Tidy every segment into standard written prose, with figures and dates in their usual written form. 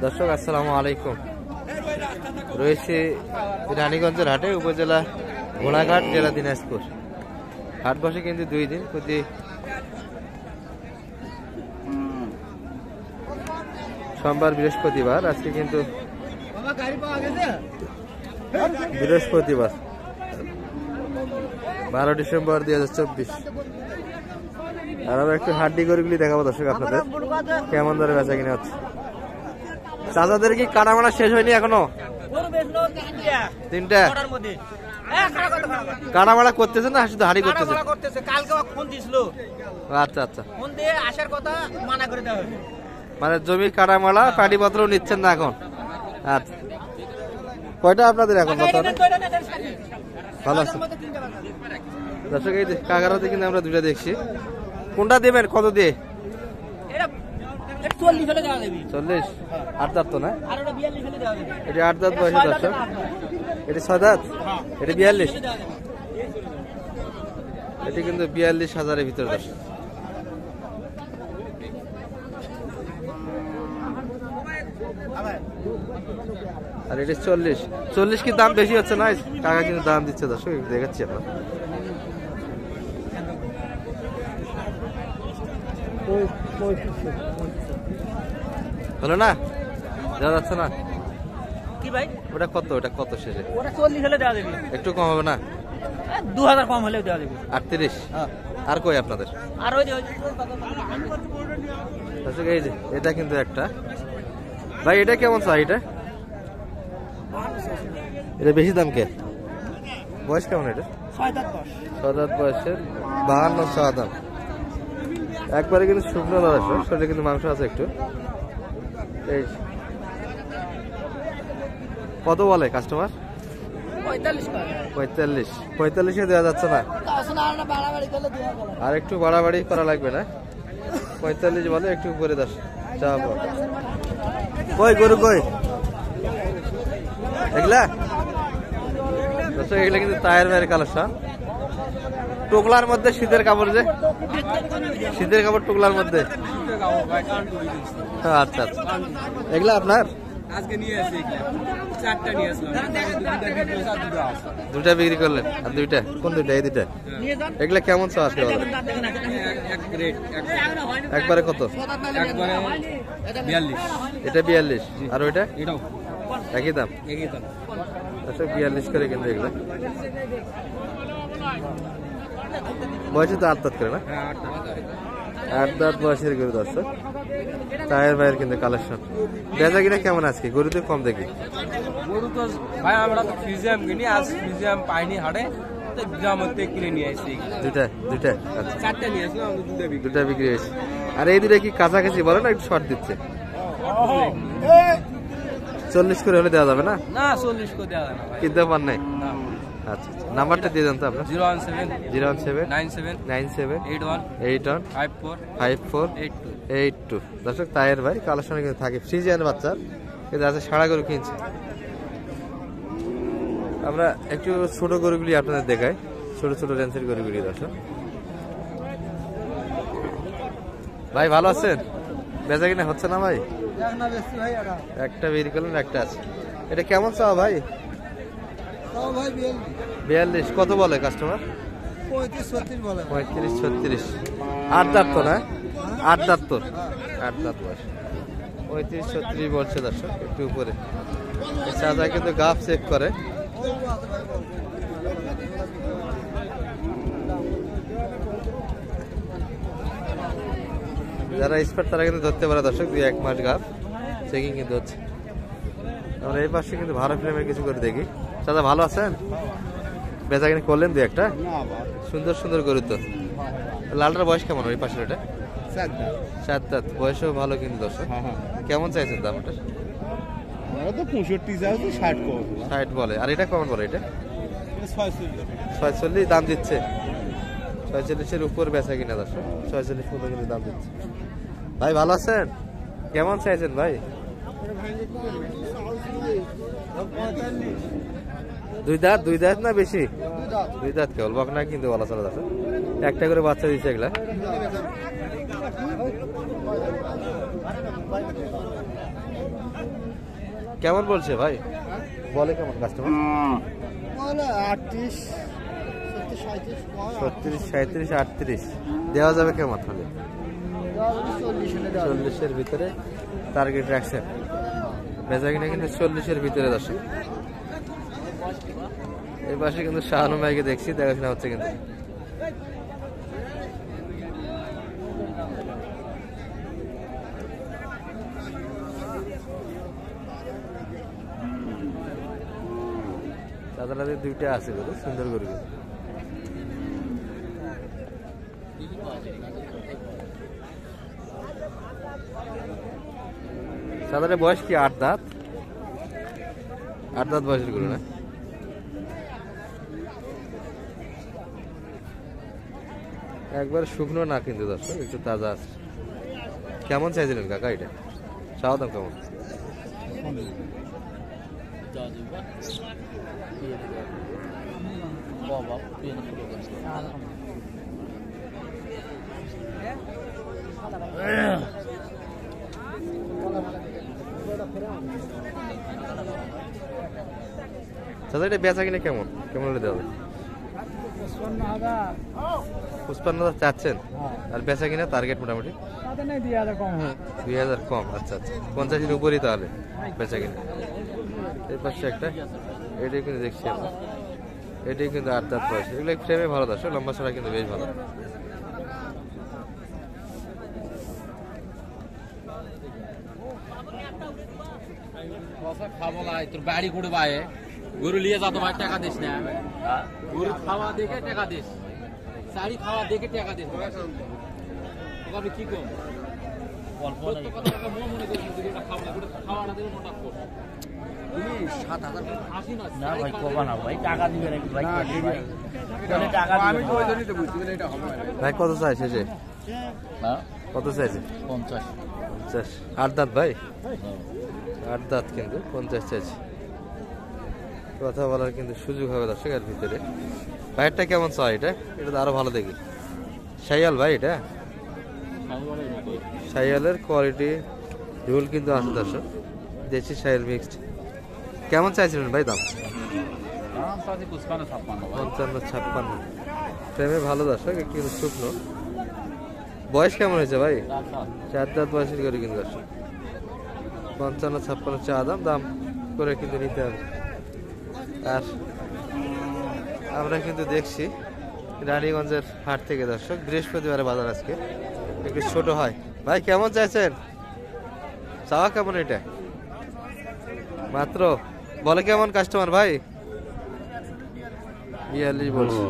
দর্শক আসসালামু আলাইকুম। রয়েছে রানীগঞ্জের হাটে, উপজেলা ঘোড়াঘাট, জেলা দিনাজপুর। হাট বসে কিন্তু 2 দিন, প্রতি সোমবার বৃহস্পতিবার। আজকে কিন্তু বৃহস্পতিবার 12 ডিসেম্বর 2024। আর আমরা একটু হাড্ডি গরুগুলি দেখাবো দর্শক আপনাদের, কেমন ধরে বেচা কিনা হচ্ছে। চাচাদের কি কাটামারা শেষ হয়নি এখনো? 3টা কাটামারা করতেছেন না শুধু হাড়ি করতেছেন? আচ্ছা আচ্ছা, মানে জমি কাটামারা পাটিপত্র নিচ্ছেন না এখন? আচ্ছা, কয়টা আপনাদের এখন? ভালো আছে দর্শক। এই কাকারাতে কিন্তু আমরা 2টা দেখছি। কোনটা দেবেন, কত দিয়ে? 40। 8 দাঁত তো না? এটা 8 দাঁত বয়সে দর্শক। এটা 6 দাঁত, এটা 42। এটি কিন্তু 42,000-এর ভিতরে দর্শক। আর এটা 40 কি দাম বেশি হচ্ছে না? কাকা কিন্তু দাম দিচ্ছে দর্শক, দেখাচ্ছি আপনার। হলো না, দেওয়া যাচ্ছে না কি ভাই? ওটা কত? ওটা কত শেষে? ওটা 40 হলে দেওয়া যাবে। একটু কম হবে না? 2000 কম হলেও দেওয়া যাবে। 38। আর কই আপনাদের? আর ওই যে আচ্ছা, এই যে এটা কিন্তু একটা ভাই, এটা কেমন চাই? এটা বেশি দাম কে? বয়স কেমন? এটা 6 দাঁত বয়সের 52 চাওয়া দাম। একবারে কিন্তু শুকনো দাদা, শরীরে কিন্তু মাংস আছে একটু। এই কত বলে কাস্টমার? 45 দেওয়া যাচ্ছে না? আর একটু বাড়াবাড়ি করা লাগবে না? 45 বলে, একটু উপরে 10 চাওয়া। কই গরু কই? এগুলা এগুলা কিন্তু টায়ার মায়ের কালেকশন। টুকলার মধ্যে শীতের কাপড়, যে শীতের কাপড় টুকলার মধ্যে। আচ্ছা আচ্ছা, এগুলা আপনার? আজকে নিয়ে আসি 4টা নিয়ে আসলাম। 2টা বিক্রি করলেন? আর 2টা কোন 2টা? এই 2টা। এগুলা কেমন চাও আজকে? একবারে কত? একবারে 42। এটা 42। আর ওইটা? এটাও একই দাম। আচ্ছা, 42 করে কিন্তু এগুলা। বয়সে তো 8 দাঁত করে না? 8 দাঁত বয়সের গরু দর্শক। টায়ার ভাইয়ের কিন্তু কালেকশন। বেচা কিনা কেমন আজকে? গরু তো কম দেখি। গরু তো ভাই আমরা তো ফ্রিজিয়াম কিনি, আজ ফ্রিজিয়াম পাইনি হাটে, তো গ্রামতে কিনে নিয়ে আসছি। 2টা? আচ্ছা, 4টা নিয়ে আসলাম, 2টা বিক্রি হয়েছে। আর এই 2টা কি কাছাকাছি বলে না একটু শর্ট দিচ্ছে? 40 করে হলে দেওয়া যাবে না? না, 40 করে দেওয়া যাবে না। কিনতে পার নাই? আচ্ছা, নাম্বারটা দিয়ে দেন তো আপনার। 017 97 81 5482। দর্শক, তায়ের ভাই কালেকশনে কিন্তু থাকে ফ্রিজিয়ান বাচ্চার, কিন্তু আছে সারা গরু কিনছে। আমরা একটু ছোট গরুগুলি আপনাদের দেখাই, ছোট রেঞ্জের গরুগুলি দর্শক। ভাই ভালো আছেন? বেচা কিনা হচ্ছে না ভাই? একটা বেরিয়ে করলেন, একটা আছে। এটা কেমন চাও ভাই? 42। কত বলে কাস্টমার? 35-36। 8 দাঁত তো না? 8 দাঁত তো? 8 দাঁত বয়স। 35-36 বলছে দর্শক, একটু উপরে। চাচা কিন্তু গাফ চেক করে। যারা এক্সপার্ট তারা কিন্তু ধরতে পারে দর্শক, 2-1 মাস গাফ চেকিং কিন্তু হচ্ছে। আমরা এই পাশে কিন্তু ভালো ফ্রেমের কিছু করে দেখি। চাচা ভালো আছেন? বেচা কিনে করলেন 2-1টা? সুন্দর গরু তো। লালটার বয়স কেমন? ওই পাশের ওটা 7 দাঁত বয়সও ভালো কিন্তু দর্শক। কেমন চাইছেন দাম ওটা? 60 বলে। আর এটা কেমন বলে? এটা 46 দাম দিচ্ছে। 46-এর উপর বেচা কিনা দর্শক, 46 পর্যন্ত কিন্তু দাম দিচ্ছে। ভাই ভালো আছেন? কেমন চাইছেন ভাই? 2 দাঁত না বেশি? 2 দাঁত কেবল, বকনা কিন্তু বলা চলে দর্শক। একটা করে বাচ্চা দিচ্ছে এগুলা। কেমন বলছে ভাই? বলে কেমন কাস্টমার? 38, 37, 38 দেওয়া যাবে কেমন হলে? 40-এর ভিতরে টার্গেট রাখছেন। বেচা কিনা কিন্তু 40-এর ভিতরে দর্শক। এই পাশে কিন্তু শাহানু ভাইকে দেখছি, দেখাশোনা হচ্ছে কিন্তু। সাদালাদের দুইটা আছে গরু, সুন্দর গরু। সাদালের বয়স কি 8 দাঁত? 8 দাঁত বয়সের গরু না? একবার শুকনো না কিন্তু দর্শক, একটু তাজা আছে। কেমন চাইছিলেন কাকা এটা? চাওয়া দাম কেমন? দাদা এটা বেচা কিনা কেমন কেমন হলে দেওয়া? 55,000 চাচ্ছেন, আর বেচা কিনা টার্গেট মোটামুটি 2000 কম। আচ্ছা আচ্ছা, 50-এর উপরই তাহলে বেচা কিনা। এই পাশে একটা, এটাই কিন্তু দেখছি আমরা, এটাই কিন্তু 8 দাঁত বয়স। এগুলো ফ্রেমে ভালো দর্শক, লম্বা ছড়া কিন্তু বেশ ভালো। তোর বাড়ি করে বায়ে গরু নিয়ে যা, তোমার টাকা দিস না, গরু খাওয়া দেখে টাকা দিস, শাড়ি খাওয়া দেখে টাকা দিস। আমি কি কম ভাই কত চাইছে যে? কত চাইছে? 50। 8 দাঁত ভাই, 8 দাঁত কিন্তু 50 চাইছে। কথা বলার কিন্তু সুযোগ হবে দর্শকের ভিতরে। ভাইয়েরটা কেমন চাই? এটা এটা তো আরো ভালো দেখি। শাইয়াল ভাই, এটা শাইয়ালের কোয়ালিটি ঝুল কিন্তু আছে দর্শক, দেশি শাইয়াল মিক্সড। কেমন চাইছিলেন ভাই দাম? 55-56 প্রেমে ভালো দর্শক, কিন্তু শুকনো। বয়স কেমন হয়েছে ভাই? 4 দাঁত বয়সের করে কিন্তু দর্শক। 55-56 চা দাম, দাম করে কিন্তু নিতে হবে। আর আমরা কিন্তু দেখছি রানীগঞ্জের হাট থেকে দর্শক, বৃহস্পতিবারে বাজার আজকে একটু ছোট হয়। ভাই কেমন চাইছেন? চাওয়া কেমন এটা? মাত্র বলে কেমন কাস্টমার ভাই? 42 বলছে।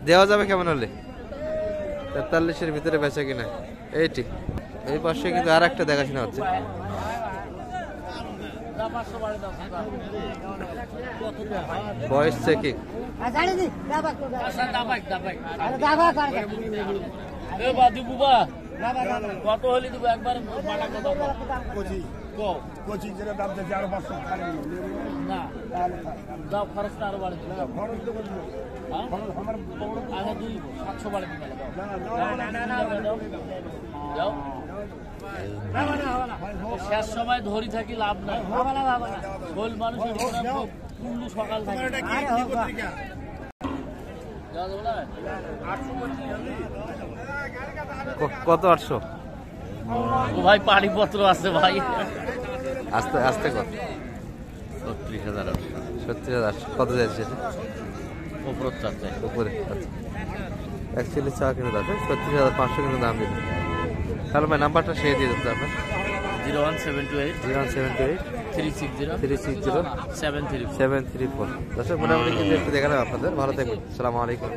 দেওয়া যাবে কেমন হলে? 43-এর ভিতরে বেচা কিনা। এইটি এই পাশে কিন্তু আর একটা দেখাশোনা হচ্ছে। বয়স চেকিং। কত হলে দেবো একবার? না দাও, খরচটা আরো বাড়ে দেবো। 700 বাড়ে দিবে। শেষ সময় ধরি থাকি, লাভ নাই। শোল মানুষের কুন্ডু সকাল থাকে। কত? 800 ভাই পানিপত্র আছে ভাই। আস্তে আস্তে কত? 36,800। 36,800 কত যাচ্ছে সেটা? উপরে চাচ্ছে উপরে। আচ্ছা, অ্যাকচুয়ালি চা কিনে দাও 36,500 কিন্তু দাম দিল। তাহলে ভাই নাম্বারটা সে দিয়ে দিতে আপনার। 01728 360 734। দর্শক মোটামুটি কিন্তু একটু দেখালাম আপনাদের। ভালো থাকবেন। আসসালামু আলাইকুম।